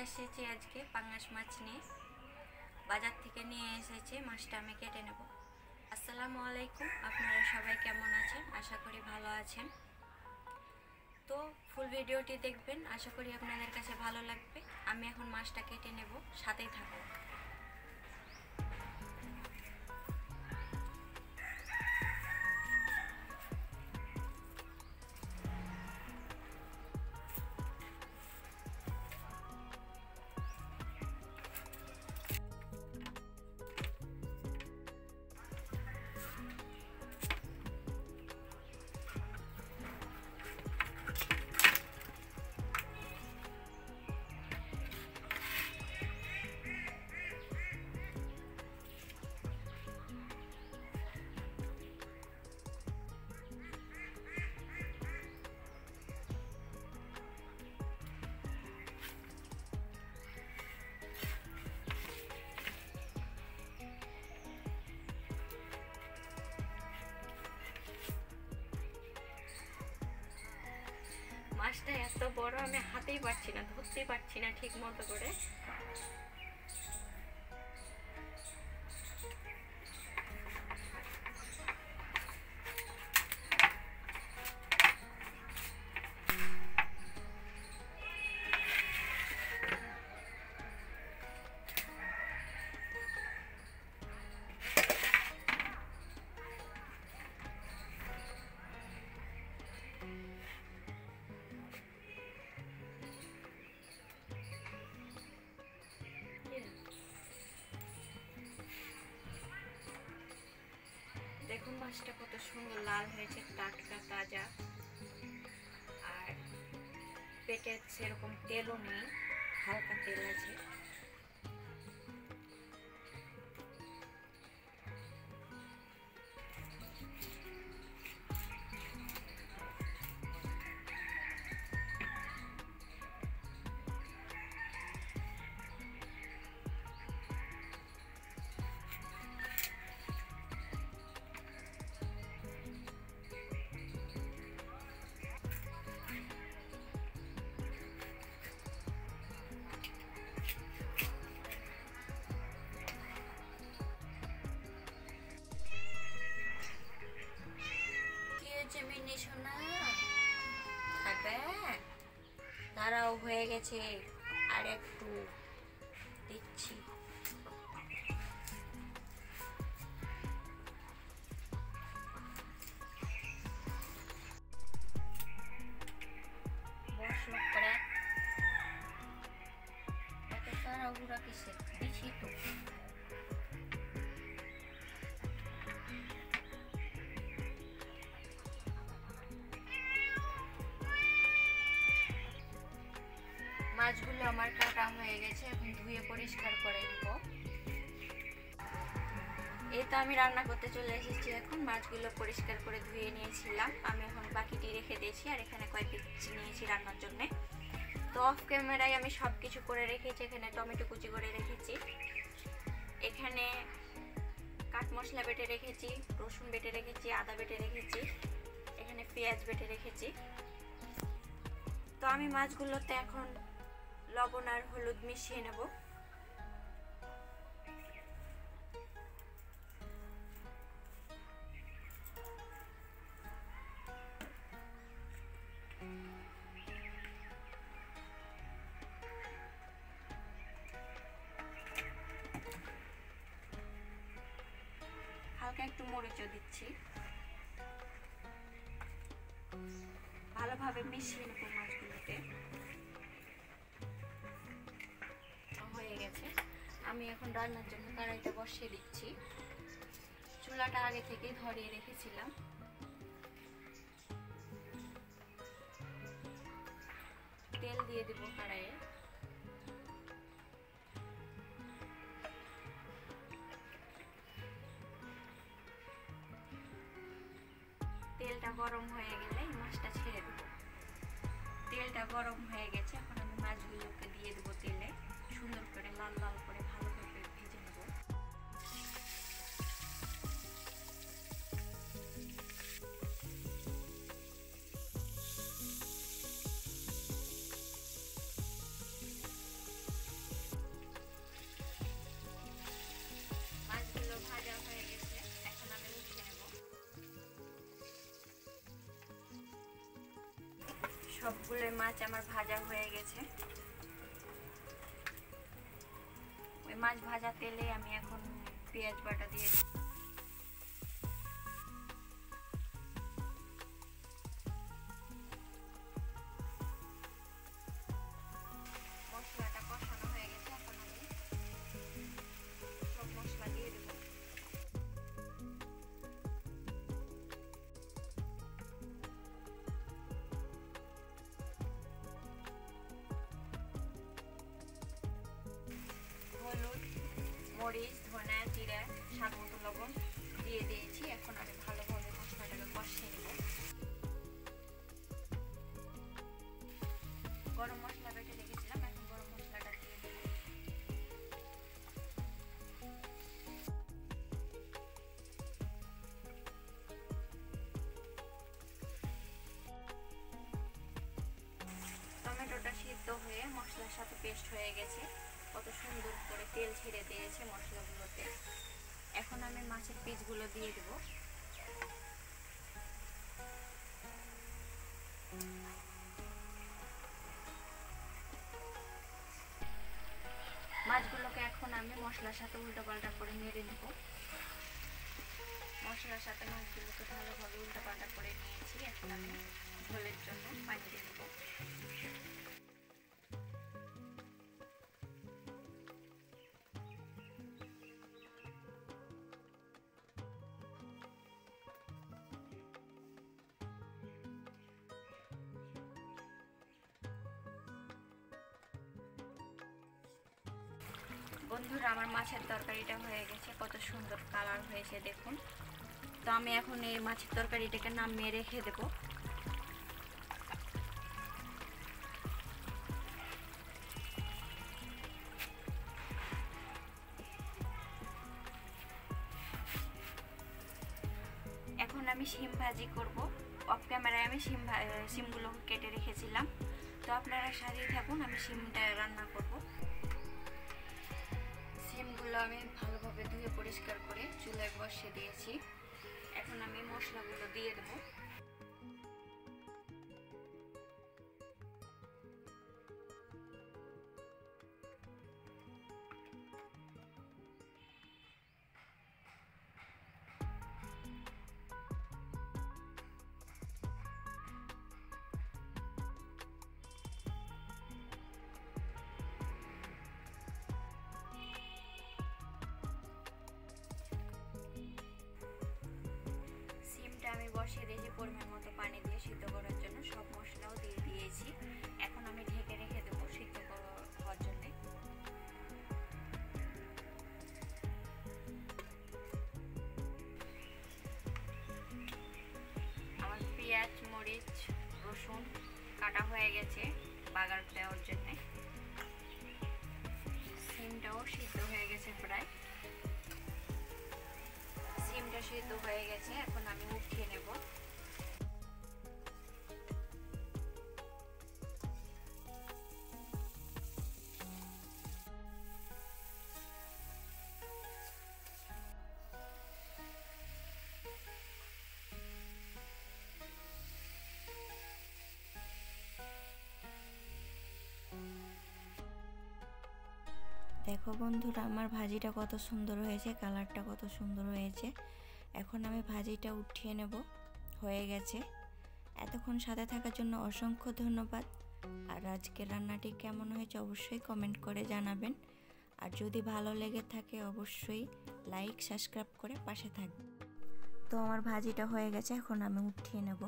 এসেছি আজকে পাঙ্গাস মাছ নিয়ে। বাজার থেকে নিয়ে এসেছি, মাছটা আমি কেটে নেব। আসসালামু আলাইকুম, আপনারা সবাই কেমন আছেন? আশা করি ভালো আছেন। তো ফুল ভিডিওটি দেখবেন, আশা করি আপনাদের কাছে ভালো লাগবে। আমি এখন মাছটা কেটে নেব, সাথেই থাকুন। মাছটা এত বড়, আমি হাতেই পারছি না, ধরতেই পারছি না ঠিক মতো করে। দেখুন মাছটা কত সুন্দর লাল হয়েছে, টাটকা তাজা। আর পেটে সেরকম তেলও নেই, হালকা তেল আছে। দাঁড়াও, হয়ে গেছে, আর একটু দিচ্ছি। বসো করে এত তাড়াহুড়া কিসের? দিচ্ছি তো। মাছগুলো আমার কাটা হয়ে গেছে, এখন ধুয়ে পরিষ্কার করে নেব। এই তো আমি রান্না করতে চলে এসেছি। এখন মাছগুলো পরিষ্কার করে ধুয়ে নিয়েছিলাম, আমি এখন বাকিটি রেখে দিয়েছি। আর এখানে কয়েক পিস নিয়েছি রান্নার জন্য। তো অফ ক্যামেরায় আমি সব কিছু করে রেখেছি। এখানে টমেটো কুচি করে রেখেছি, এখানে কাট মশলা বেটে রেখেছি, রসুন বেটে রেখেছি, আদা বেটে রেখেছি, এখানে পেঁয়াজ বেটে রেখেছি। তো আমি মাছগুলোতে এখন লবণ আর হলুদ মিশিয়ে নেব। হালকা একটু মরিচও দিচ্ছি। ভালোভাবে মিশিয়ে নেব মাছগুলোতে। হয়ে গেছে, আমি এখন রান্নার জন্য কড়াইটা বসিয়ে দিচ্ছি। চুলাটা আগে থেকেই ধরিয়ে রেখেছিলাম। তেল দিয়ে দেব কড়াইয়ে। তেলটা গরম হয়ে গেলে মাছটা ছেড়ে দেবো। তেলটা গরম হয়ে গেছে, এখন আমি মাছগুলোকে দিয়ে দেবো তেলে। সুন্দর করে লাল লাল করে ভালোভাবে ভেজে নেব। সবগুলো মাছ আমার ভাজা হয়ে গেছে। ওই মাছ ভাজা তেলে আমি এখন পেঁয়াজ বাটা দিয়ে মশলাটা কষানো হয়ে গেছে। এখন আমি সব মশলা দিয়ে দেব। হলুদ, মরিচ, ধনে, জিরা, স্বাদ মতো লবণ দিয়ে দিয়েছি। এখন আমি ভালোভাবে মশলাটাকে কষিয়ে নেব। গরম মশলা বেটে রেখেছিলাম, এখন গরম মশলাটা দিয়ে দেব। টমেটোটা সিদ্ধ হয়ে মশলার সাথে পেস্ট হয়ে গেছে। কত সুন্দর করে তেল ছেড়ে দিয়েছে মশলাগুলোতে। এখন আমি মাছের পিসগুলো দিয়ে দেব। মাছগুলোকে এখন আমি মশলার সাথে উল্টাপাল্টা করে নেড়ে নেব। মশলার সাথে মাছগুলোকে ভালোভাবে উল্টাপাল্টা করে নিয়েছি। এখন আমি ঝোলের জন্য পানি দিয়ে দেব। বন্ধুরা, আমার মাছের তরকারিটা হয়ে গেছে। কত সুন্দর কালার হয়েছে দেখুন। তো আমি এখন এই মাছের তরকারিটাকে নামিয়ে রেখে দেব। এখন আমি শিম ভাজি করব। অফ ক্যামেরায় আমি শিমগুলো কেটে রেখেছিলাম। তো আপনারা সাথেই থাকুন, আমি শিমটা রান্না করব। শিমগুলো আমি ভালোভাবে ধুয়ে পরিষ্কার করে চুলায় বসিয়ে দিয়েছি। এখন আমি মশলাগুলো দিয়ে দেব। আমি বসিয়ে দিয়েছি পরিমাণ মতো পানি দিয়ে সিদ্ধ করার জন্য। সব মশলাও দিয়ে দিয়েছি। এখন আমি ঢেকে রেখে দেবো সিদ্ধ হওয়ার জন্য। আমার পেঁয়াজ, মরিচ, রসুন কাটা হয়ে গেছে বাগার দেওয়ার জন্য। সিমটাও সিদ্ধ হয়ে গেছে প্রায়। সিমটা সিদ্ধ হয়ে গেছে, এখন আমি উঠিয়ে নেব। দেখো বন্ধুরা, আমার ভাজিটা কত সুন্দর হয়েছে, কালারটা কত সুন্দর হয়েছে। এখন আমি ভাজিটা উঠিয়ে নেব। হয়ে গেছে। এতক্ষণ সাথে থাকার জন্য অসংখ্য ধন্যবাদ। আর আজকের রান্নাটি কেমন হয়েছে অবশ্যই কমেন্ট করে জানাবেন। আর যদি ভালো লেগে থাকে অবশ্যই লাইক সাবস্ক্রাইব করে পাশে থাকবেন। তো আমার ভাজিটা হয়ে গেছে, এখন আমি উঠিয়ে নেব।